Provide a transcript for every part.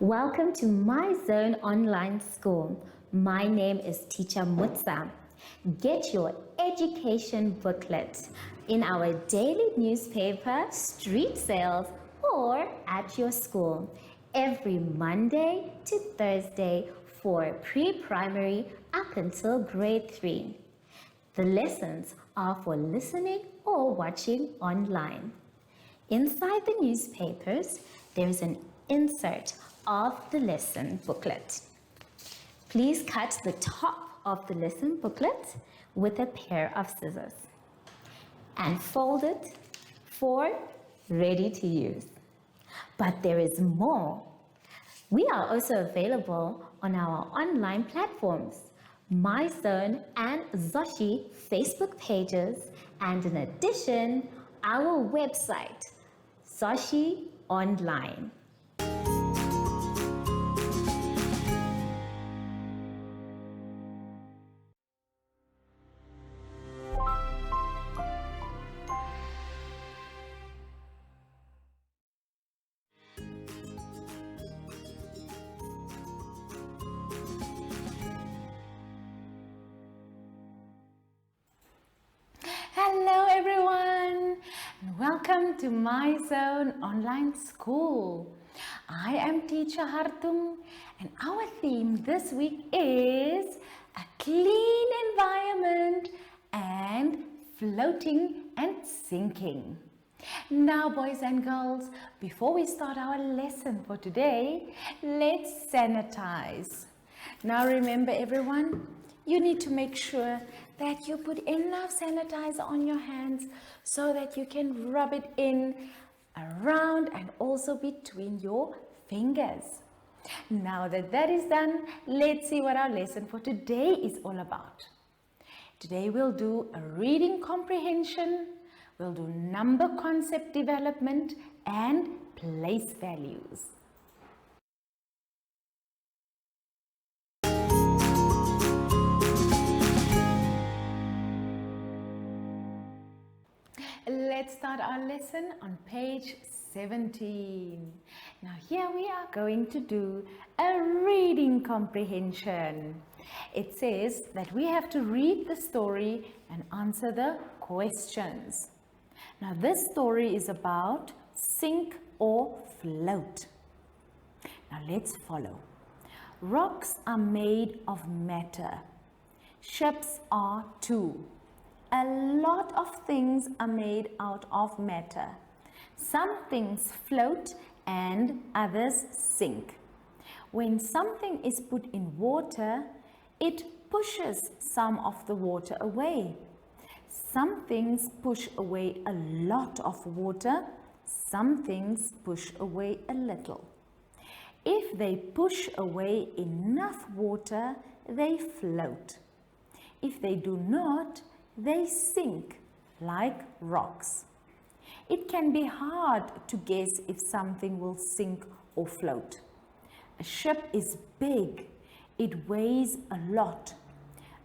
Welcome to My Zone Online School. My name is Teacher Mutsa. Get your education booklet in our daily newspaper, street sales, or at your school every Monday to Thursday for pre-primary up until grade 3. The lessons are for listening or watching online. Inside the newspapers, there is an insert of the lesson booklet. Please cut the top of the lesson booklet with a pair of scissors and fold it for ready to use. But there is more. We are also available on our online platforms, MyZone and Zoshi Facebook pages, and in addition, our website, Zoshi Online. Hello everyone and welcome to My Zone Online School. I am Teacher Hartung and our theme this week is a clean environment and floating and sinking. Now boys and girls, before we start our lesson for today, let's sanitize. Now remember everyone, you need to make sure that you put enough sanitizer on your hands so that you can rub it in around and also between your fingers. Now that that is done, let's see what our lesson for today is all about. Today we'll do a reading comprehension, we'll do number concept development and place values. Let's start our lesson on page 17. Now here we are going to do a reading comprehension. It says that we have to read the story and answer the questions. Now this story is about sink or float. Now let's follow. Rocks are made of matter. Ships are too. A lot of things are made out of matter. Some things float and others sink. When something is put in water, it pushes some of the water away. Some things push away a lot of water, some things push away a little. If they push away enough water, they float. If they do not, they sink like rocks. It can be hard to guess if something will sink or float. A ship is big. It weighs a lot.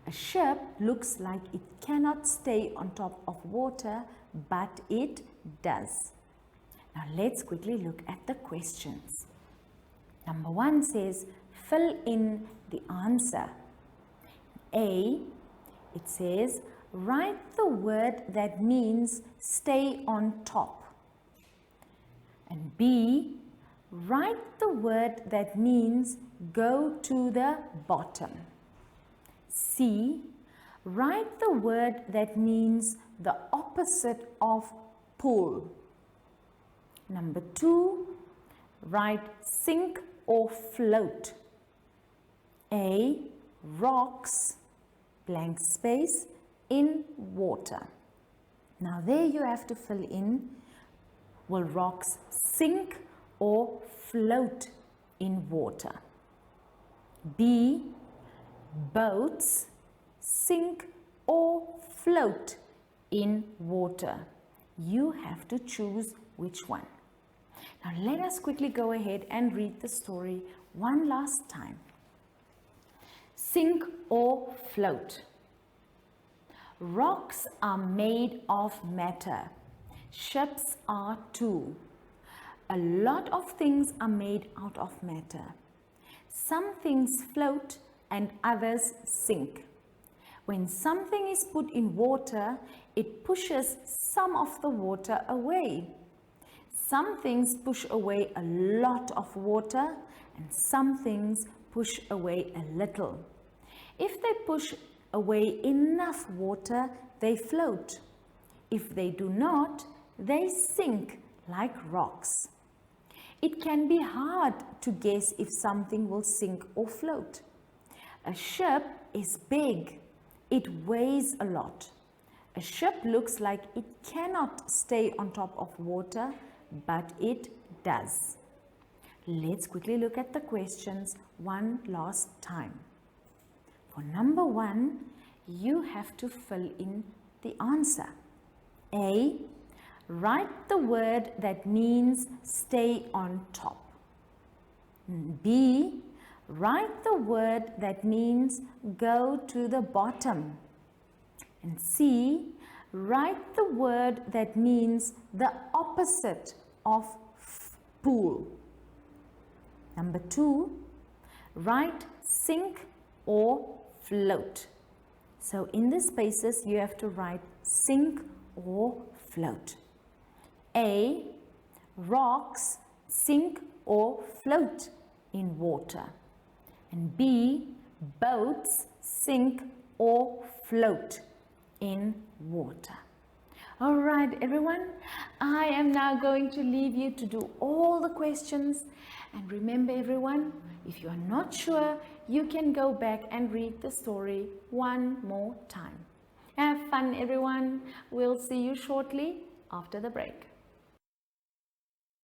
A ship looks like it cannot stay on top of water, but it does. Now let's quickly look at the questions. Number 1 says, fill in the answer. A, it says, write the word that means stay on top. And B, write the word that means go to the bottom. C, write the word that means the opposite of pull. Number 2, write sink or float. A, rocks, blank space, in water. Now there you have to fill in, will rocks sink or float in water? B, boats sink or float in water? You have to choose which one. Now let us quickly go ahead and read the story one last time. Sink or float? Rocks are made of matter. Ships are too. A lot of things are made out of matter. Some things float and others sink. When something is put in water, it pushes some of the water away. Some things push away a lot of water and some things push away a little. If they push away enough water, they float. If they do not, they sink like rocks. It can be hard to guess if something will sink or float. A ship is big. It weighs a lot. A ship looks like it cannot stay on top of water, but it does. Let's quickly look at the questions one last time. For number 1, you have to fill in the answer. A. Write the word that means stay on top. B. Write the word that means go to the bottom. And C. Write the word that means the opposite of pool. Number 2. Write sink or float. So in the spaces you have to write sink or float. A. Rocks sink or float in water. And B. Boats sink or float in water. All right, everyone, I am now going to leave you to do all the questions. And remember, everyone, if you are not sure, you can go back and read the story one more time. Have fun, everyone. We'll see you shortly after the break.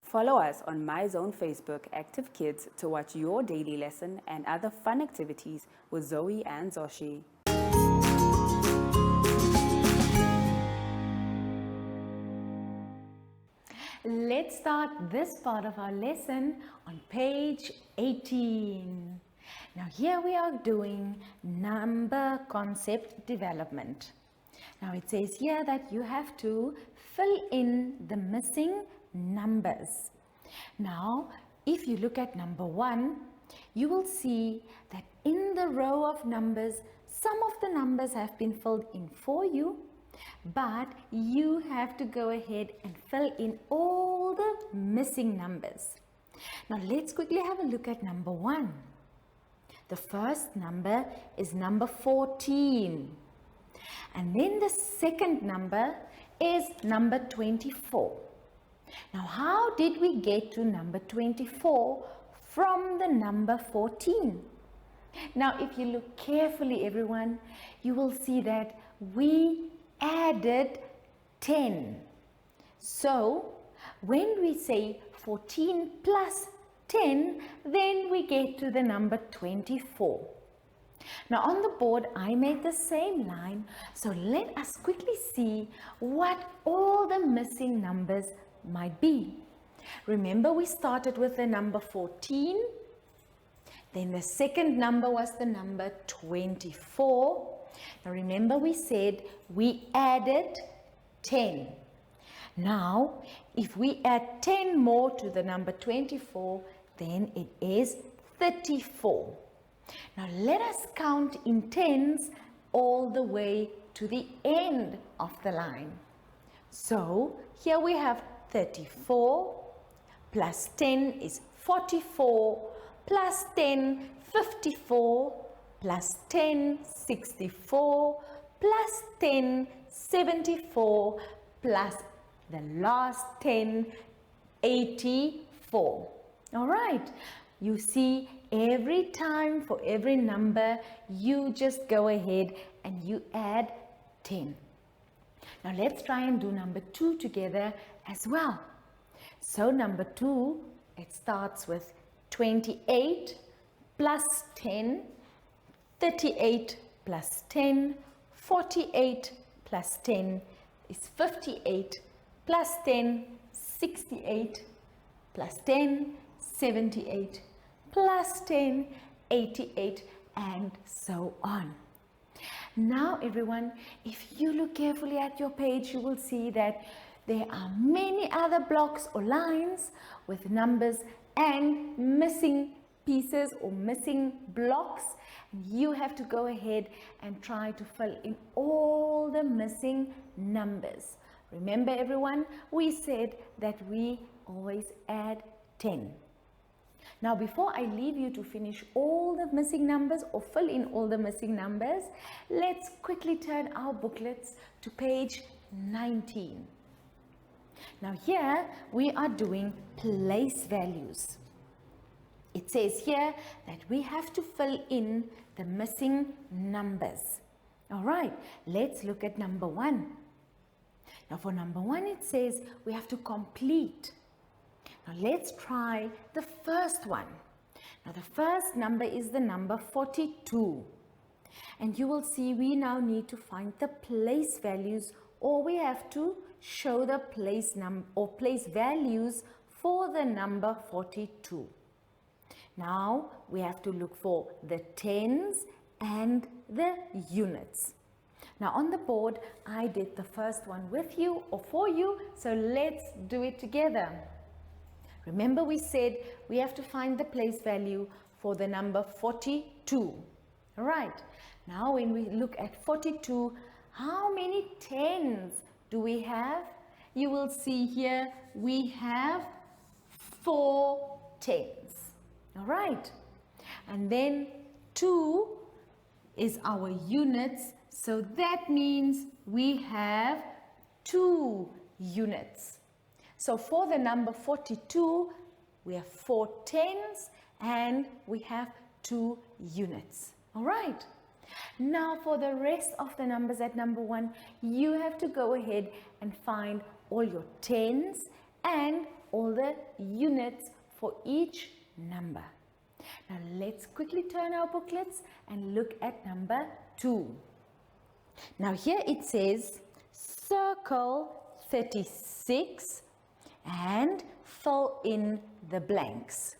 Follow us on MyZone Facebook Active Kids to watch your daily lesson and other fun activities with Zoe and Zoshi. Let's start this part of our lesson on page 18. Now here we are doing number concept development. Now it says here that you have to fill in the missing numbers. Now if you look at number 1, you will see that in the row of numbers, some of the numbers have been filled in for you, but you have to go ahead and fill in all the missing numbers. Now let's quickly have a look at number 1. The first number is number 14. And then the second number is number 24. Now how did we get to number 24 from the number 14? Now if you look carefully, everyone, you will see that we added 10. So when we say 14 plus 10, then we get to the number 24. Now on the board I made the same line, so let us quickly see what all the missing numbers might be. Remember, we started with the number 14, then the second number was the number 24. Now remember, we said we added 10. Now if we add 10 more to the number 24, then it is 34. Now let us count in tens all the way to the end of the line. So here we have 34 plus 10 is 44, plus 10 54, plus 10 64, plus 10 74, plus the last 10 84. All right, you see, every time for every number you just go ahead and you add 10. Now let's try and do number 2 together as well. So number 2, it starts with 28 plus 10, 38 plus 10, 48 plus 10 is 58, plus 10, 68, plus 10, 78, plus 10, 88, and so on. Now everyone, if you look carefully at your page, you will see that there are many other blocks or lines with numbers and missing pieces or missing blocks. You have to go ahead and try to fill in all the missing numbers. Remember everyone, we said that we always add 10. Now before I leave you to finish all the missing numbers or fill in all the missing numbers, let's quickly turn our booklets to page 19. Now here we are doing place values. It says here that we have to fill in the missing numbers. All right, let's look at number 1. Now for number 1 it says we have to complete. Now let's try the first one. Now the first number is the number 42. And you will see we now need to find the place values, or we have to show the place values for the number 42. Now we have to look for the tens and the units. Now on the board I did the first one with you or for you, so let's do it together. Remember we said we have to find the place value for the number 42. All right, now when we look at 42, how many tens do we have? You will see here we have 4 tens. All right, and then 2 is our units, so that means we have 2 units. So for the number 42, we have 4 tens and we have 2 units. All right. Now for the rest of the numbers at number 1, you have to go ahead and find all your tens and all the units for each number. Now let's quickly turn our booklets and look at number 2. Now here it says circle 36 and fill in the blanks.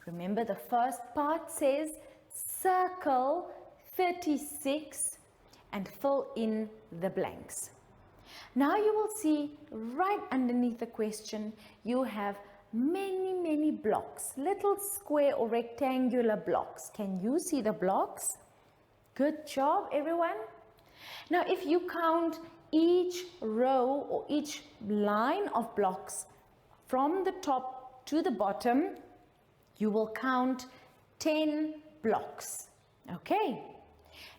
Remember the first part says circle 36 and fill in the blanks. Now you will see right underneath the question you have many blocks, little square or rectangular blocks. Can you see the blocks? Good job everyone. Now if you count each row or each line of blocks from the top to the bottom, you will count 10 blocks. Okay,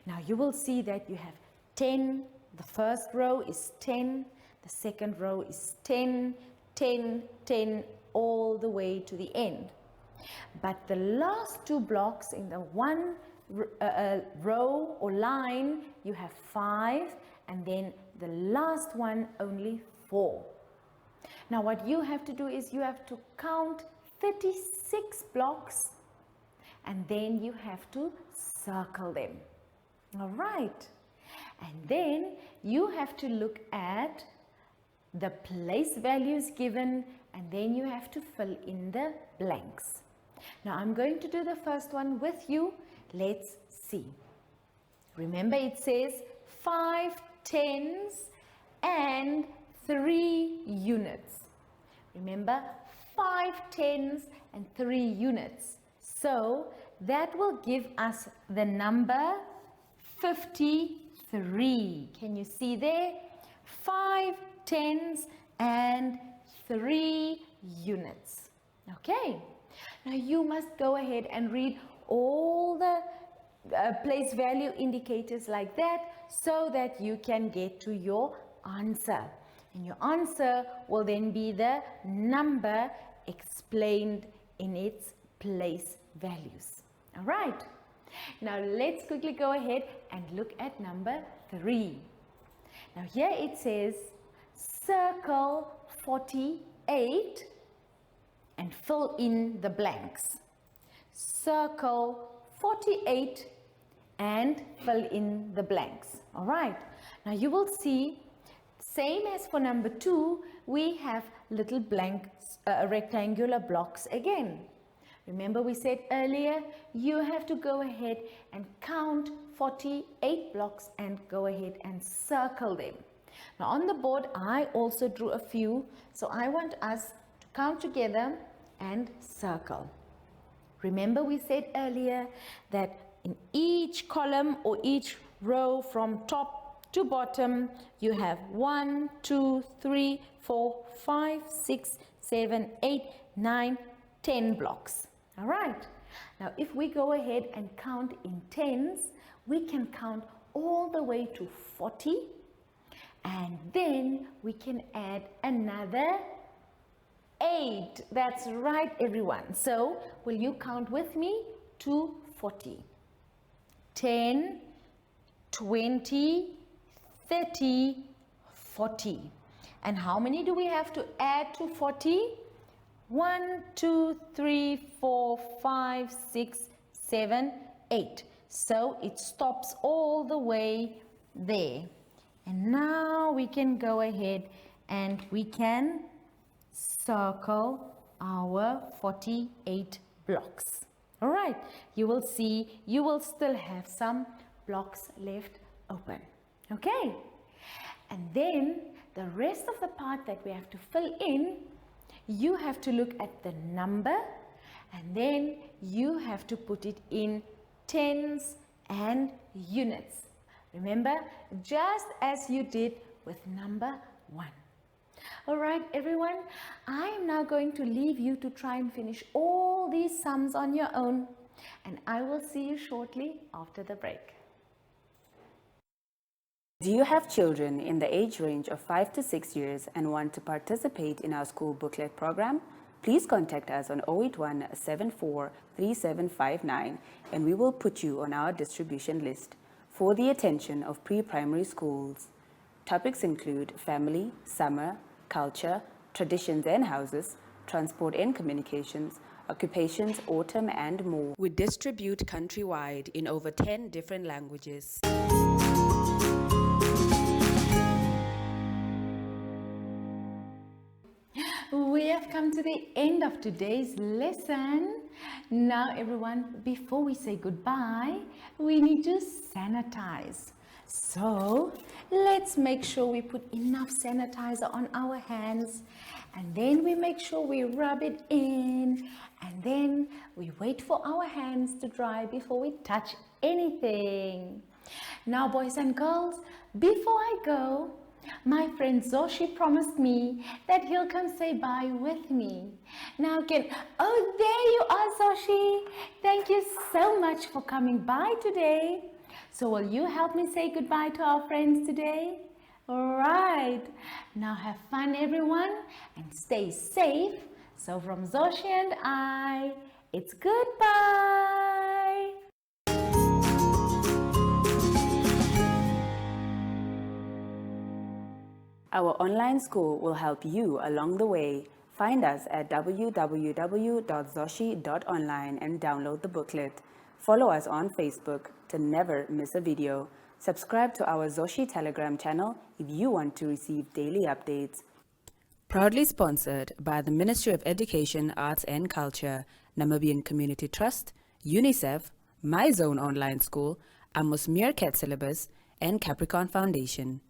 now you will see that you have 10, the first row is 10, the second row is 10, 10, 10, all the way to the end. But the last 2 blocks in the one row or line, you have 5, and then the last one only 4. Now what you have to do is you have to count 36 blocks and then you have to circle them. All right, and then you have to look at the place values given and then you have to fill in the blanks. Now I'm going to do the first one with you. Let's see. Remember it says 5 tens and 3 units. Remember 5 tens and 3 units. So that will give us the number 53. Can you see there? 5 tens and 3 units. Okay. Now you must go ahead and read all the place value indicators like that so that you can get to your answer. And your answer will then be the number explained in its place values. All right. Now let's quickly go ahead and look at number 3. Now here it says circle 48 and fill in the blanks. Circle 48 and fill in the blanks. All right. Now you will see, same as for number 2, we have little blank rectangular blocks again. Remember we said earlier, you have to go ahead and count 48 blocks and go ahead and circle them. Now on the board, I also drew a few, so I want us to count together and circle. Remember we said earlier that in each column or each row from top to bottom, you have 1, 2, 3, 4, 5, 6, 7, 8, 9, 10 blocks. All right. Now, if we go ahead and count in tens, we can count all the way to 40, and then we can add another 8. That's right, everyone. So, will you count with me to 40? 10, 20, 30, 40. And how many do we have to add to 40? 1, 2, 3, 4, 5, 6, 7, 8. So it stops all the way there. And now we can go ahead and we can circle our 48 blocks. All right, you will see you will still have some blocks left open. Okay, and then the rest of the part that we have to fill in, you have to look at the number and then you have to put it in tens and units. Remember, just as you did with number 1. All right, everyone, I am now going to leave you to try and finish all these sums on your own, and I will see you shortly after the break. Do you have children in the age range of 5 to 6 years and want to participate in our school booklet program? Please contact us on 081 74 3759 and we will put you on our distribution list for the attention of pre-primary schools. Topics include family, summer, culture, traditions and houses, transport and communications, occupations, autumn and more. We distribute countrywide in over 10 different languages. We have come to the end of today's lesson. Now everyone, before we say goodbye, we need to sanitize. So let's make sure we put enough sanitizer on our hands, and then we make sure we rub it in, and then we wait for our hands to dry before we touch anything. Now boys and girls, before I go, my friend Zoshi promised me that he'll come say bye with me. Now oh, there you are, Zoshi. Thank you so much for coming by today. So will you help me say goodbye to our friends today? All right. Now have fun, everyone, and stay safe. So from Zoshi and I, it's goodbye. Our online school will help you along the way. Find us at www.zoshi.online and download the booklet. Follow us on Facebook to never miss a video. Subscribe to our Zoshi Telegram channel if you want to receive daily updates. Proudly sponsored by the Ministry of Education, Arts and Culture, Namibian Community Trust, UNICEF, My Zone Online School, Amos Meerkat Syllabus, and Capricorn Foundation.